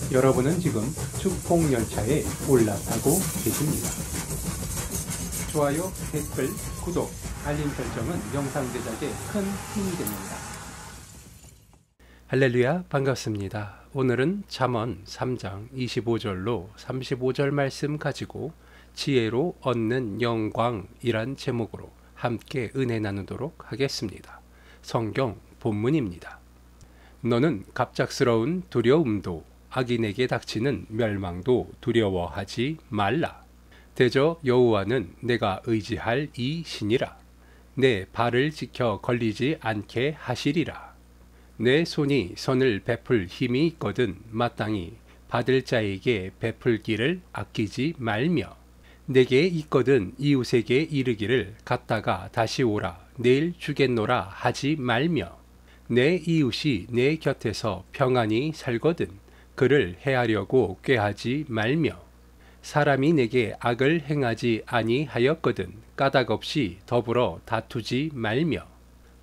여러분은 지금 축복열차에 올라타고 계십니다. 좋아요, 댓글, 구독, 알림 설정은 영상 제작에 큰 힘이 됩니다. 할렐루야, 반갑습니다. 오늘은 잠언 3장 25절로 35절 말씀 가지고 지혜로 얻는 영광이란 제목으로 함께 은혜 나누도록 하겠습니다. 성경 본문입니다. 너는 갑작스러운 두려움도 악인에게 닥치는 멸망도 두려워하지 말라. 대저 여호와는 내가 의지할 이 신이라. 내 발을 지켜 걸리지 않게 하시리라. 내 손이 선을 베풀 힘이 있거든 마땅히 받을 자에게 베풀기를 아끼지 말며 내게 있거든 이웃에게 이르기를 갔다가 다시 오라 내일 주겠노라 하지 말며 내 이웃이 내 곁에서 평안히 살거든 그를 해하려고 꾀하지 말며 사람이 내게 악을 행하지 아니하였거든 까닭없이 더불어 다투지 말며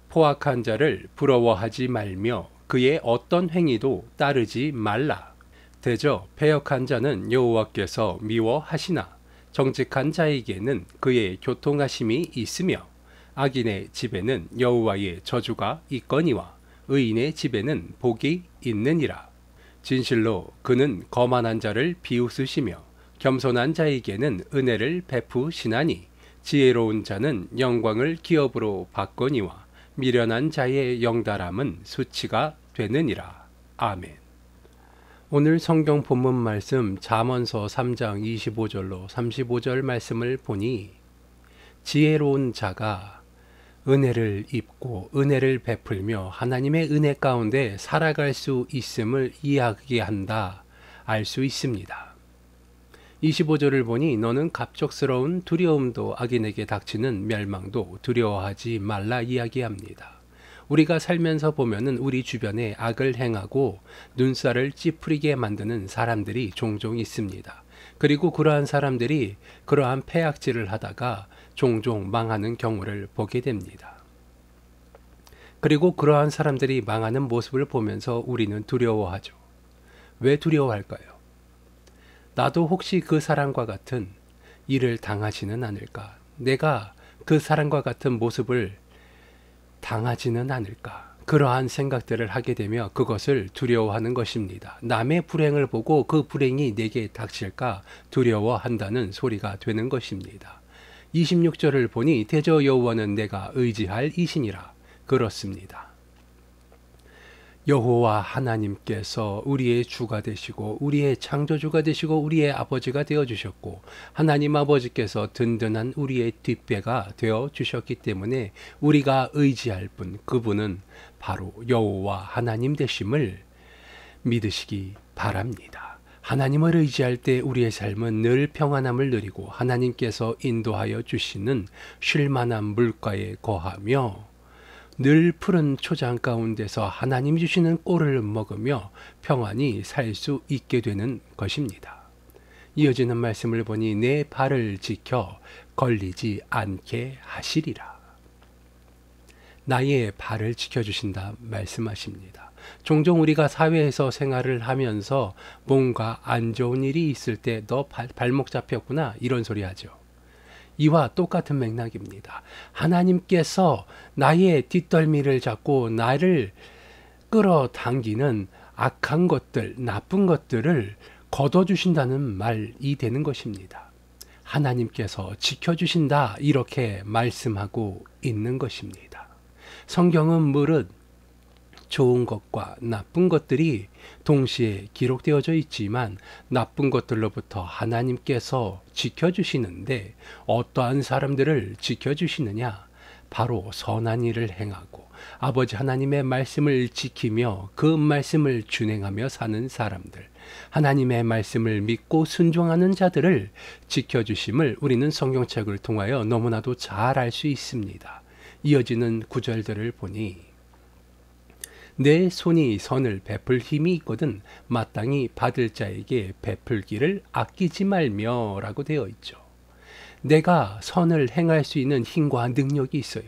포악한 자를 부러워하지 말며 그의 어떤 행위도 따르지 말라. 대저 패역한 자는 여호와께서 미워하시나 정직한 자에게는 그의 교통하심이 있으며 악인의 집에는 여호와의 저주가 있거니와 의인의 집에는 복이 있느니라. 진실로 그는 거만한 자를 비웃으시며 겸손한 자에게는 은혜를 베푸시나니 지혜로운 자는 영광을 기업으로 받거니와 미련한 자의 영달함은 수치가 되느니라. 아멘. 오늘 성경 본문 말씀 잠언서 3장 25절로 35절 말씀을 보니 지혜로운 자가 은혜를 입고 은혜를 베풀며 하나님의 은혜 가운데 살아갈 수 있음을 이야기한다 알 수 있습니다. 25절을 보니 너는 갑작스러운 두려움도 악인에게 닥치는 멸망도 두려워하지 말라 이야기합니다. 우리가 살면서 보면은 우리 주변에 악을 행하고 눈살을 찌푸리게 만드는 사람들이 종종 있습니다. 그리고 그러한 사람들이 그러한 패악질을 하다가 종종 망하는 경우를 보게 됩니다. 그리고 그러한 사람들이 망하는 모습을 보면서 우리는 두려워하죠. 왜 두려워할까요? 나도 혹시 그 사람과 같은 일을 당하지는 않을까? 내가 그 사람과 같은 모습을 당하지는 않을까? 그러한 생각들을 하게 되며 그것을 두려워하는 것입니다. 남의 불행을 보고 그 불행이 내게 닥칠까 두려워한다는 소리가 되는 것입니다. 26절을 보니 대저 여호와는 내가 의지할 이신이라. 그렇습니다. 여호와 하나님께서 우리의 주가 되시고 우리의 창조주가 되시고 우리의 아버지가 되어주셨고 하나님 아버지께서 든든한 우리의 뒷배가 되어주셨기 때문에 우리가 의지할 분 그분은 바로 여호와 하나님 되심을 믿으시기 바랍니다. 하나님을 의지할 때 우리의 삶은 늘 평안함을 누리고 하나님께서 인도하여 주시는 쉴만한 물가에 거하며 늘 푸른 초장 가운데서 하나님 주시는 꼴을 먹으며 평안히 살 수 있게 되는 것입니다. 이어지는 말씀을 보니 내 발을 지켜 걸리지 않게 하시리라. 나의 발을 지켜주신다 말씀하십니다. 종종 우리가 사회에서 생활을 하면서 뭔가 안 좋은 일이 있을 때 너 발목 잡혔구나 이런 소리 하죠. 이와 똑같은 맥락입니다. 하나님께서 나의 뒷덜미를 잡고 나를 끌어당기는 악한 것들, 나쁜 것들을 걷어주신다는 말이 되는 것입니다. 하나님께서 지켜주신다 이렇게 말씀하고 있는 것입니다. 성경은 무릇 좋은 것과 나쁜 것들이 동시에 기록되어져 있지만 나쁜 것들로부터 하나님께서 지켜주시는데 어떠한 사람들을 지켜주시느냐? 바로 선한 일을 행하고 아버지 하나님의 말씀을 지키며 그 말씀을 준행하며 사는 사람들, 하나님의 말씀을 믿고 순종하는 자들을 지켜주심을 우리는 성경책을 통하여 너무나도 잘 알 수 있습니다. 이어지는 구절들을 보니 내 손이 선을 베풀 힘이 있거든 마땅히 받을 자에게 베풀기를 아끼지 말며 라고 되어 있죠. 내가 선을 행할 수 있는 힘과 능력이 있어요.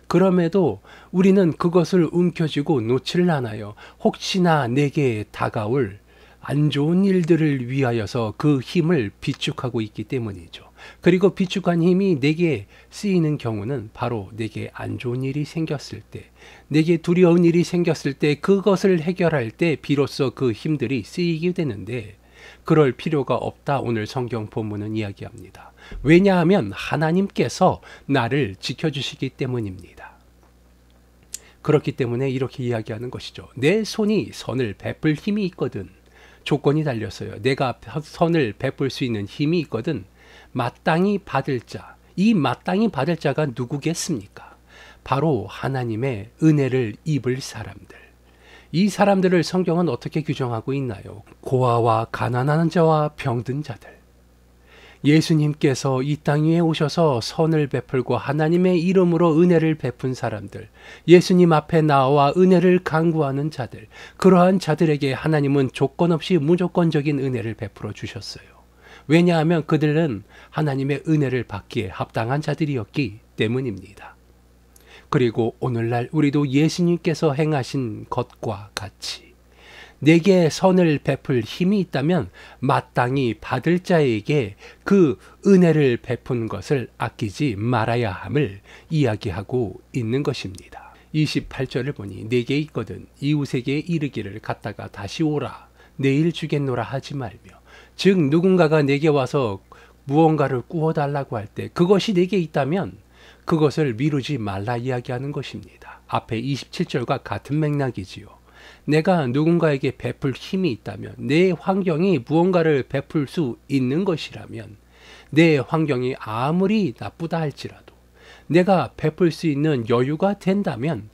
그럼에도 우리는 그것을 움켜쥐고 놓지를 않아요. 혹시나 내게 다가올 안 좋은 일들을 위하여서 그 힘을 비축하고 있기 때문이죠. 그리고 비축한 힘이 내게 쓰이는 경우는 바로 내게 안 좋은 일이 생겼을 때, 내게 두려운 일이 생겼을 때, 그것을 해결할 때 비로소 그 힘들이 쓰이게 되는데, 그럴 필요가 없다 오늘 성경 본문은 이야기합니다. 왜냐하면 하나님께서 나를 지켜주시기 때문입니다. 그렇기 때문에 이렇게 이야기하는 것이죠. 내 손이 선을 베풀 힘이 있거든. 조건이 달렸어요. 내가 선을 베풀 수 있는 힘이 있거든. 마땅히 받을 자. 이 마땅히 받을 자가 누구겠습니까? 바로 하나님의 은혜를 입을 사람들. 이 사람들을 성경은 어떻게 규정하고 있나요? 고아와 가난한 자와 병든 자들. 예수님께서 이 땅 위에 오셔서 선을 베풀고 하나님의 이름으로 은혜를 베푼 사람들, 예수님 앞에 나와 은혜를 간구하는 자들, 그러한 자들에게 하나님은 조건 없이 무조건적인 은혜를 베풀어 주셨어요. 왜냐하면 그들은 하나님의 은혜를 받기에 합당한 자들이었기 때문입니다. 그리고 오늘날 우리도 예수님께서 행하신 것과 같이 내게 선을 베풀 힘이 있다면 마땅히 받을 자에게 그 은혜를 베푼 것을 아끼지 말아야 함을 이야기하고 있는 것입니다. 28절을 보니 내게 있거든 이웃에게 이르기를 갔다가 다시 오라 내일 주겠노라 하지 말며, 즉 누군가가 내게 와서 무언가를 구워달라고 할 때 그것이 내게 있다면 그것을 미루지 말라 이야기하는 것입니다. 앞에 27절과 같은 맥락이지요. 내가 누군가에게 베풀 힘이 있다면, 내 환경이 무언가를 베풀 수 있는 것이라면, 내 환경이 아무리 나쁘다 할지라도 내가 베풀 수 있는 여유가 된다면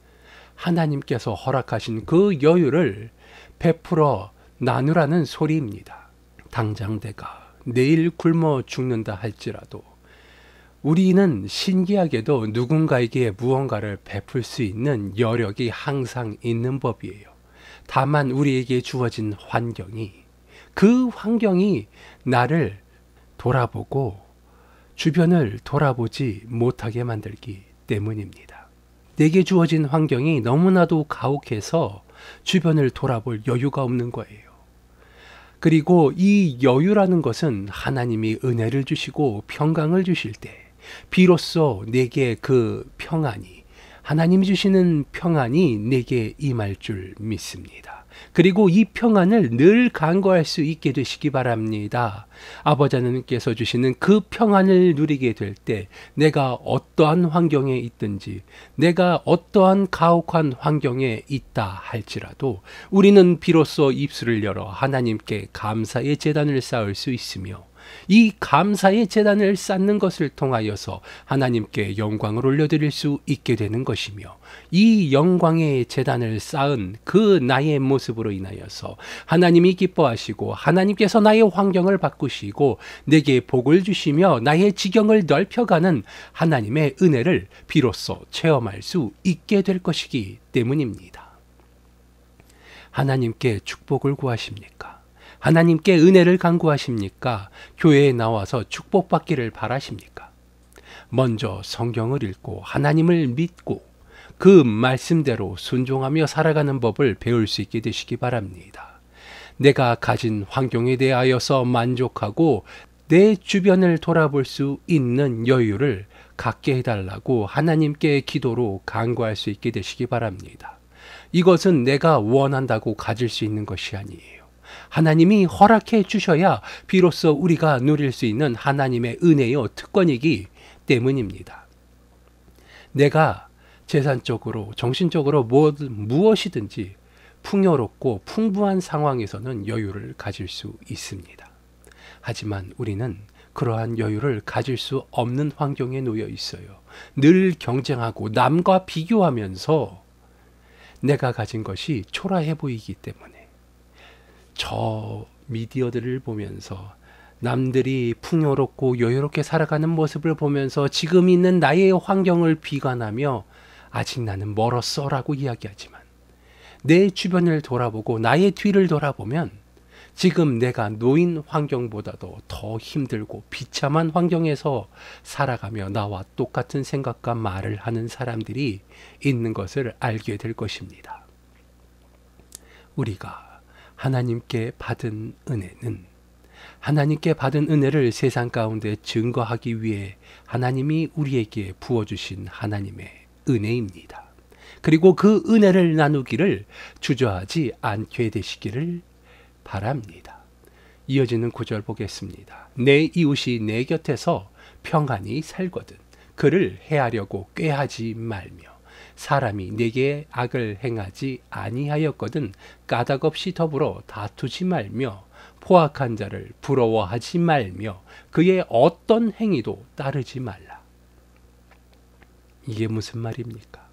하나님께서 허락하신 그 여유를 베풀어 나누라는 소리입니다. 당장 내가 내일 굶어 죽는다 할지라도 우리는 신기하게도 누군가에게 무언가를 베풀 수 있는 여력이 항상 있는 법이에요. 다만 우리에게 주어진 환경이, 그 환경이 나를 돌아보고 주변을 돌아보지 못하게 만들기 때문입니다. 내게 주어진 환경이 너무나도 가혹해서 주변을 돌아볼 여유가 없는 거예요. 그리고 이 여유라는 것은 하나님이 은혜를 주시고 평강을 주실 때 비로소 내게 그 평안이, 하나님이 주시는 평안이 내게 임할 줄 믿습니다. 그리고 이 평안을 늘 간구할 수 있게 되시기 바랍니다. 아버지 하나님께서 주시는 그 평안을 누리게 될 때 내가 어떠한 환경에 있든지, 내가 어떠한 가혹한 환경에 있다 할지라도 우리는 비로소 입술을 열어 하나님께 감사의 제단을 쌓을 수 있으며, 이 감사의 제단을 쌓는 것을 통하여서 하나님께 영광을 올려드릴 수 있게 되는 것이며, 이 영광의 제단을 쌓은 그 나의 모습으로 인하여서 하나님이 기뻐하시고 하나님께서 나의 환경을 바꾸시고 내게 복을 주시며 나의 지경을 넓혀가는 하나님의 은혜를 비로소 체험할 수 있게 될 것이기 때문입니다. 하나님께 축복을 구하십니까? 하나님께 은혜를 간구하십니까? 교회에 나와서 축복받기를 바라십니까? 먼저 성경을 읽고 하나님을 믿고 그 말씀대로 순종하며 살아가는 법을 배울 수 있게 되시기 바랍니다. 내가 가진 환경에 대하여서 만족하고 내 주변을 돌아볼 수 있는 여유를 갖게 해달라고 하나님께 기도로 간구할 수 있게 되시기 바랍니다. 이것은 내가 원한다고 가질 수 있는 것이 아니에요. 하나님이 허락해 주셔야 비로소 우리가 누릴 수 있는 하나님의 은혜요 특권이기 때문입니다. 내가 재산적으로, 정신적으로 무엇이든지 풍요롭고 풍부한 상황에서는 여유를 가질 수 있습니다. 하지만 우리는 그러한 여유를 가질 수 없는 환경에 놓여 있어요. 늘 경쟁하고 남과 비교하면서 내가 가진 것이 초라해 보이기 때문에 저 미디어들을 보면서 남들이 풍요롭고 여유롭게 살아가는 모습을 보면서 지금 있는 나의 환경을 비관하며 아직 나는 멀었어라고 이야기하지만, 내 주변을 돌아보고 나의 뒤를 돌아보면 지금 내가 놓인 환경보다도 더 힘들고 비참한 환경에서 살아가며 나와 똑같은 생각과 말을 하는 사람들이 있는 것을 알게 될 것입니다. 우리가 하나님께 받은 은혜는 하나님께 받은 은혜를 세상 가운데 증거하기 위해 하나님이 우리에게 부어주신 하나님의 은혜입니다. 그리고 그 은혜를 나누기를 주저하지 않게 되시기를 바랍니다. 이어지는 구절 보겠습니다. 내 이웃이 내 곁에서 평안히 살거든 그를 해하려고 꾀하지 말며 사람이 내게 악을 행하지 아니하였거든 까닭없이 더불어 다투지 말며 포악한 자를 부러워하지 말며 그의 어떤 행위도 따르지 말라. 이게 무슨 말입니까?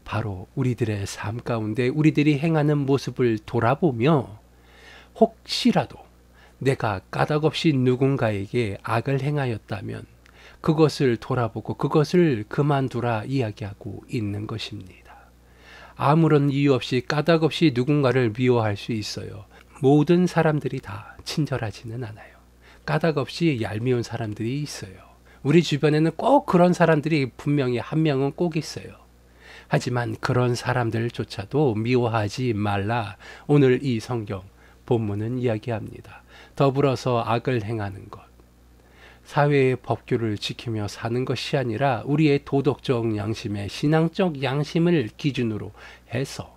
바로 우리들의 삶 가운데 우리들이 행하는 모습을 돌아보며 혹시라도 내가 까닭없이 누군가에게 악을 행하였다면 그것을 돌아보고 그것을 그만두라 이야기하고 있는 것입니다. 아무런 이유 없이 까닭없이 누군가를 미워할 수 있어요. 모든 사람들이 다 친절하지는 않아요. 까닭없이 얄미운 사람들이 있어요. 우리 주변에는 꼭 그런 사람들이 분명히 한 명은 꼭 있어요. 하지만 그런 사람들조차도 미워하지 말라. 오늘 이 성경 본문은 이야기합니다. 더불어서 악을 행하는 것, 사회의 법규를 지키며 사는 것이 아니라 우리의 도덕적 양심의 신앙적 양심을 기준으로 해서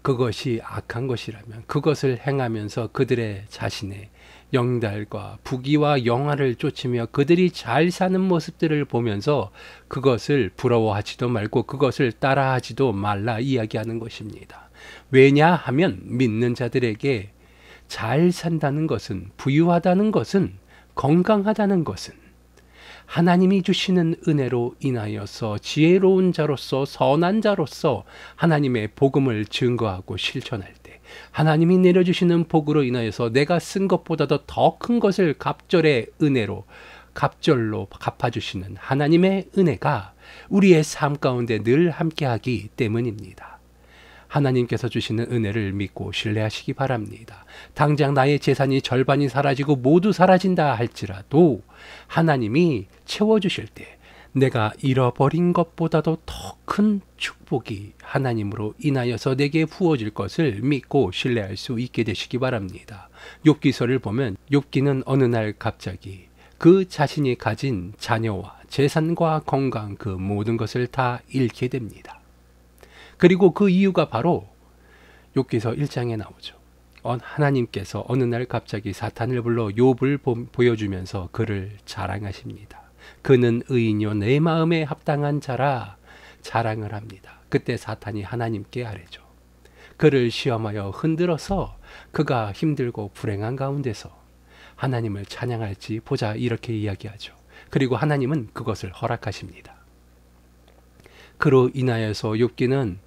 그것이 악한 것이라면 그것을 행하면서 그들의 자신의 영달과 부귀와 영화를 쫓으며 그들이 잘 사는 모습들을 보면서 그것을 부러워하지도 말고 그것을 따라하지도 말라 이야기하는 것입니다. 왜냐하면 믿는 자들에게 잘 산다는 것은, 부유하다는 것은, 건강하다는 것은 하나님이 주시는 은혜로 인하여서 지혜로운 자로서 선한 자로서 하나님의 복음을 증거하고 실천할 때 하나님이 내려주시는 복으로 인하여서 내가 쓴 것보다도 더 큰 것을 갑절의 은혜로 갑절로 갚아주시는 하나님의 은혜가 우리의 삶 가운데 늘 함께하기 때문입니다. 하나님께서 주시는 은혜를 믿고 신뢰하시기 바랍니다. 당장 나의 재산이 절반이 사라지고 모두 사라진다 할지라도 하나님이 채워주실 때 내가 잃어버린 것보다도 더 큰 축복이 하나님으로 인하여서 내게 부어질 것을 믿고 신뢰할 수 있게 되시기 바랍니다. 욥기서를 보면 욥기는 어느 날 갑자기 그 자신이 가진 자녀와 재산과 건강 그 모든 것을 다 잃게 됩니다. 그리고 그 이유가 바로 욥기서 1장에 나오죠. 하나님께서 어느 날 갑자기 사탄을 불러 욥을 보여주면서 그를 자랑하십니다. 그는 의인이요 내 마음에 합당한 자라 자랑을 합니다. 그때 사탄이 하나님께 아뢰죠. 그를 시험하여 흔들어서 그가 힘들고 불행한 가운데서 하나님을 찬양할지 보자 이렇게 이야기하죠. 그리고 하나님은 그것을 허락하십니다. 그로 인하여서 욥기는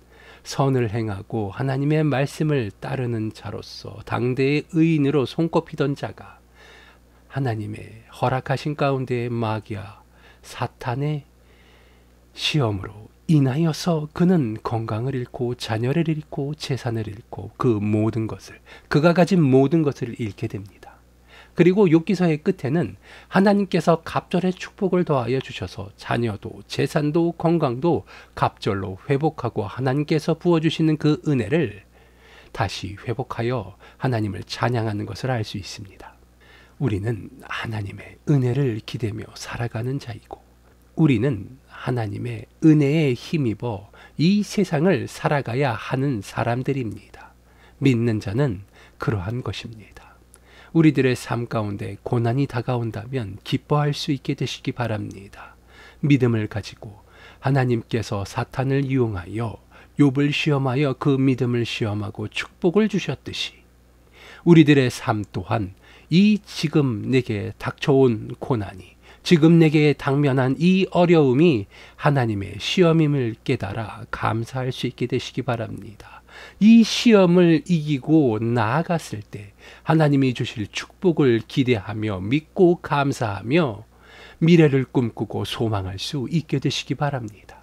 선을 행하고 하나님의 말씀을 따르는 자로서 당대의 의인으로 손꼽히던 자가 하나님의 허락하신 가운데 마귀와 사탄의 시험으로 인하여서 그는 건강을 잃고 자녀를 잃고 재산을 잃고 그 모든 것을 그가 가진 모든 것을 잃게 됩니다. 그리고 욥기서의 끝에는 하나님께서 갑절의 축복을 더하여 주셔서 자녀도 재산도 건강도 갑절로 회복하고 하나님께서 부어주시는 그 은혜를 다시 회복하여 하나님을 찬양하는 것을 알 수 있습니다. 우리는 하나님의 은혜를 기대며 살아가는 자이고 우리는 하나님의 은혜에 힘입어 이 세상을 살아가야 하는 사람들입니다. 믿는 자는 그러한 것입니다. 우리들의 삶 가운데 고난이 다가온다면 기뻐할 수 있게 되시기 바랍니다. 믿음을 가지고 하나님께서 사탄을 이용하여 욥을 시험하여 그 믿음을 시험하고 축복을 주셨듯이 우리들의 삶 또한 이 지금 내게 닥쳐온 고난이 지금 내게 당면한 이 어려움이 하나님의 시험임을 깨달아 감사할 수 있게 되시기 바랍니다. 이 시험을 이기고 나아갔을 때 하나님이 주실 축복을 기대하며 믿고 감사하며 미래를 꿈꾸고 소망할 수 있게 되시기 바랍니다.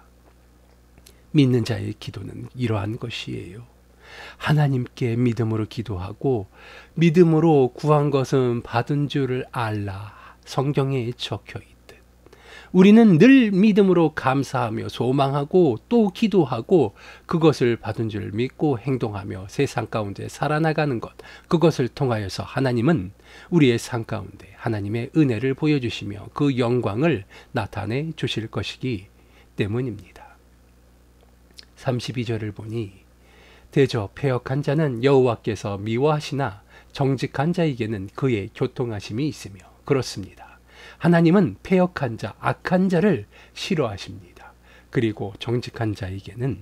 믿는 자의 기도는 이러한 것이에요. 하나님께 믿음으로 기도하고 믿음으로 구한 것은 받은 줄을 알라. 성경에 적혀 있듯 우리는 늘 믿음으로 감사하며 소망하고 또 기도하고 그것을 받은 줄 믿고 행동하며 세상 가운데 살아나가는 것, 그것을 통하여서 하나님은 우리의 삶 가운데 하나님의 은혜를 보여주시며 그 영광을 나타내 주실 것이기 때문입니다. 32절을 보니 대저 패역한 자는 여호와께서 미워하시나 정직한 자에게는 그의 교통하심이 있으며, 그렇습니다. 하나님은 패역한 자, 악한 자를 싫어하십니다. 그리고 정직한 자에게는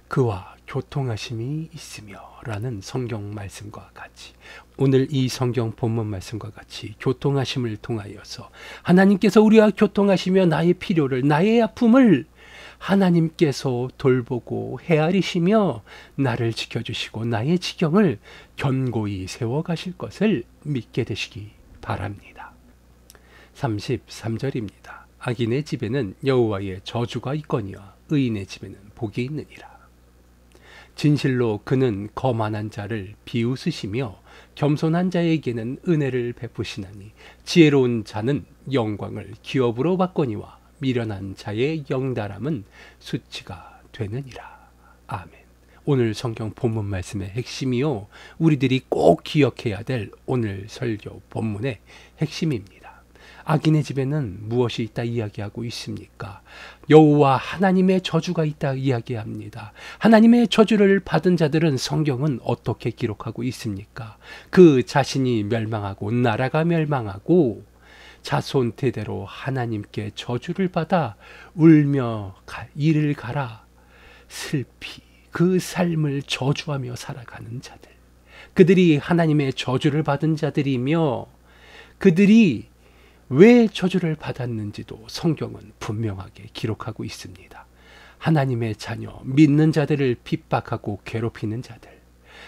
그와 교통하심이 있으며 라는 성경 말씀과 같이, 오늘 이 성경 본문 말씀과 같이 교통하심을 통하여서 하나님께서 우리와 교통하시며 나의 필요를, 나의 아픔을 하나님께서 돌보고 헤아리시며 나를 지켜주시고 나의 지경을 견고히 세워가실 것을 믿게 되시기 바랍니다. 33절입니다. 악인의 집에는 여호와의 저주가 있거니와 의인의 집에는 복이 있느니라. 진실로 그는 거만한 자를 비웃으시며 겸손한 자에게는 은혜를 베푸시나니 지혜로운 자는 영광을 기업으로 받거니와 미련한 자의 영달함은 수치가 되느니라. 아멘. 오늘 성경 본문 말씀의 핵심이요, 우리들이 꼭 기억해야 될 오늘 설교 본문의 핵심입니다. 악인의 집에는 무엇이 있다 이야기하고 있습니까? 여호와 하나님의 저주가 있다 이야기합니다. 하나님의 저주를 받은 자들은 성경은 어떻게 기록하고 있습니까? 그 자신이 멸망하고 나라가 멸망하고 자손 대대로 하나님께 저주를 받아 울며 이를 갈아 슬피 그 삶을 저주하며 살아가는 자들, 그들이 하나님의 저주를 받은 자들이며 그들이 왜 저주를 받았는지도 성경은 분명하게 기록하고 있습니다. 하나님의 자녀, 믿는 자들을 핍박하고 괴롭히는 자들,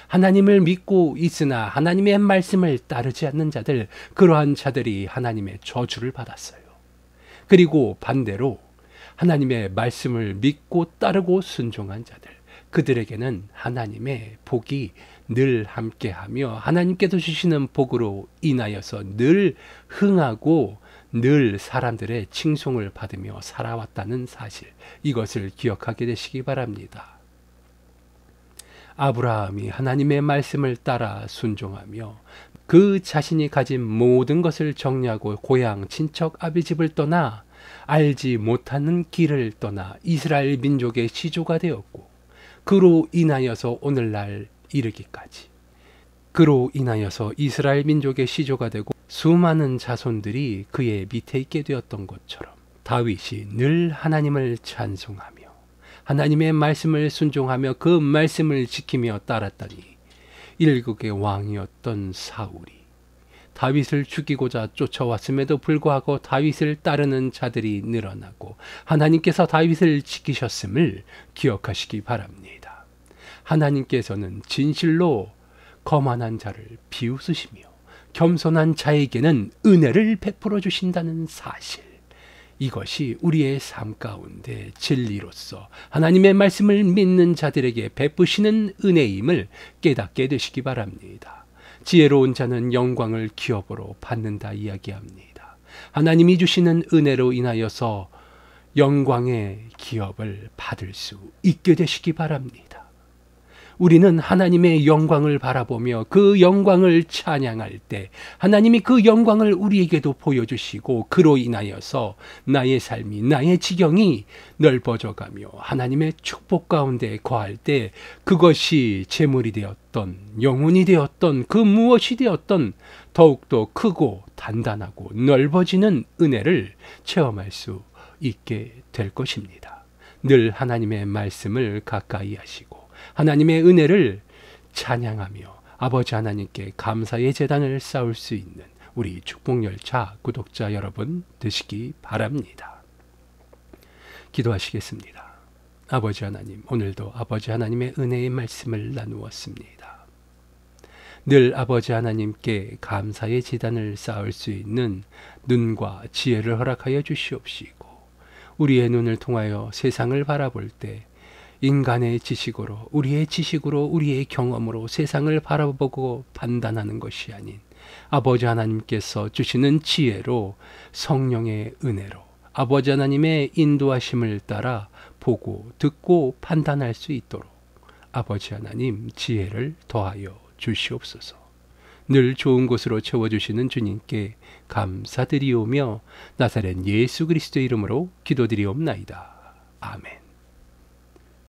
하나님을 믿고 있으나 하나님의 말씀을 따르지 않는 자들, 그러한 자들이 하나님의 저주를 받았어요. 그리고 반대로 하나님의 말씀을 믿고 따르고 순종한 자들, 그들에게는 하나님의 복이 늘 함께하며 하나님께서 주시는 복으로 인하여서 늘 흥하고 늘 사람들의 칭송을 받으며 살아왔다는 사실, 이것을 기억하게 되시기 바랍니다. 아브라함이 하나님의 말씀을 따라 순종하며 그 자신이 가진 모든 것을 정리하고 고향 친척 아비집을 떠나 알지 못하는 길을 떠나 이스라엘 민족의 시조가 되었고, 그로 인하여서 오늘날 이르기까지, 그로 인하여서 이스라엘 민족의 시조가 되고 수많은 자손들이 그의 밑에 있게 되었던 것처럼 다윗이 늘 하나님을 찬송하며 하나님의 말씀을 순종하며 그 말씀을 지키며 따랐더니 일국의 왕이었던 사울이 다윗을 죽이고자 쫓아왔음에도 불구하고 다윗을 따르는 자들이 늘어나고 하나님께서 다윗을 지키셨음을 기억하시기 바랍니다. 하나님께서는 진실로 거만한 자를 비웃으시며 겸손한 자에게는 은혜를 베풀어 주신다는 사실, 이것이 우리의 삶 가운데 진리로서 하나님의 말씀을 믿는 자들에게 베푸시는 은혜임을 깨닫게 되시기 바랍니다. 지혜로운 자는 영광을 기업으로 받는다 이야기합니다. 하나님이 주시는 은혜로 인하여서 영광의 기업을 받을 수 있게 되시기 바랍니다. 우리는 하나님의 영광을 바라보며 그 영광을 찬양할 때 하나님이 그 영광을 우리에게도 보여주시고 그로 인하여서 나의 삶이, 나의 지경이 넓어져가며 하나님의 축복 가운데 거할 때 그것이 재물이 되었던, 영혼이 되었던, 그 무엇이 되었던 더욱더 크고 단단하고 넓어지는 은혜를 체험할 수 있게 될 것입니다. 늘 하나님의 말씀을 가까이 하시고 하나님의 은혜를 찬양하며 아버지 하나님께 감사의 제단을 쌓을 수 있는 우리 축복열차 구독자 여러분 되시기 바랍니다. 기도하시겠습니다. 아버지 하나님, 오늘도 아버지 하나님의 은혜의 말씀을 나누었습니다. 늘 아버지 하나님께 감사의 제단을 쌓을 수 있는 눈과 지혜를 허락하여 주시옵시고 우리의 눈을 통하여 세상을 바라볼 때 인간의 지식으로, 우리의 지식으로, 우리의 경험으로 세상을 바라보고 판단하는 것이 아닌 아버지 하나님께서 주시는 지혜로 성령의 은혜로 아버지 하나님의 인도하심을 따라 보고 듣고 판단할 수 있도록 아버지 하나님 지혜를 더하여 주시옵소서. 늘 좋은 곳으로 채워주시는 주님께 감사드리오며 나사렛 예수 그리스도의 이름으로 기도드리옵나이다. 아멘.